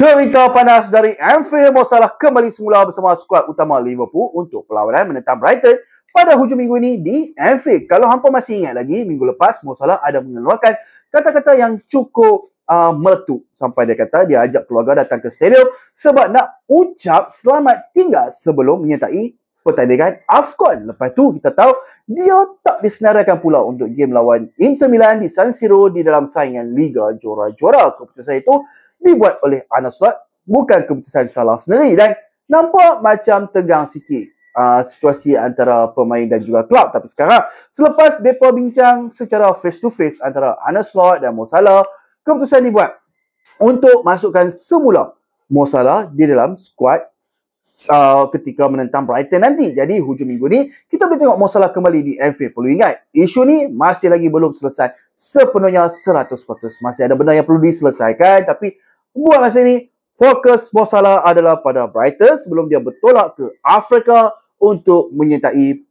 Cerita panas dari Anfield Mo Salah kembali semula bersama skuad utama Liverpool untuk perlawanan menentang Brighton pada hujung minggu ini di Anfield. Kalau hampa masih ingat lagi, minggu lepas Mo Salah ada mengeluarkan kata-kata yang cukup meletup sampai dia kata dia ajak keluarga datang ke stadium sebab nak ucap selamat tinggal sebelum menyertai pertandingan AFCON. Lepas tu kita tahu dia tak disenaraikan pula untuk game lawan Inter Milan di San Siro di dalam saingan Liga Juara-Juara. Keputusan itu dibuat oleh Arne Slot, bukan keputusan Salah sendiri, dan nampak macam tegang sikit situasi antara pemain dan juga klub. Tapi sekarang selepas mereka bincang secara face to face antara Arne Slot dan Mo Salah, keputusan dibuat untuk masukkan semula Mo Salah di dalam skuad ketika menentang Brighton nanti. Jadi hujung minggu ni kita boleh tengok Mo Salah kembali di Anfield. Perlu ingat, isu ni masih lagi belum selesai sepenuhnya 100%. Masih ada benda yang perlu diselesaikan, tapi buat masa ni fokus Mo Salah adalah pada Brighton sebelum dia bertolak ke Afrika untuk menyertai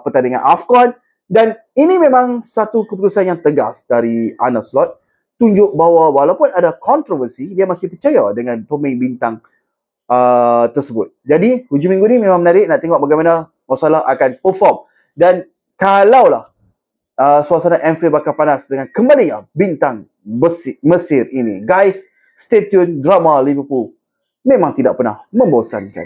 pertandingan AFCON. Dan ini memang satu keputusan yang tegas dari Arne Slot, tunjuk bahawa walaupun ada kontroversi, dia masih percaya dengan pemain bintang tersebut. Jadi hujung minggu ni memang menarik nak tengok bagaimana Mo Salah akan perform. Dan kalaulah suasana Anfield bakal panas dengan kembali bintang Mesir ini, guys, stay tune. Drama Liverpool memang tidak pernah membosankan.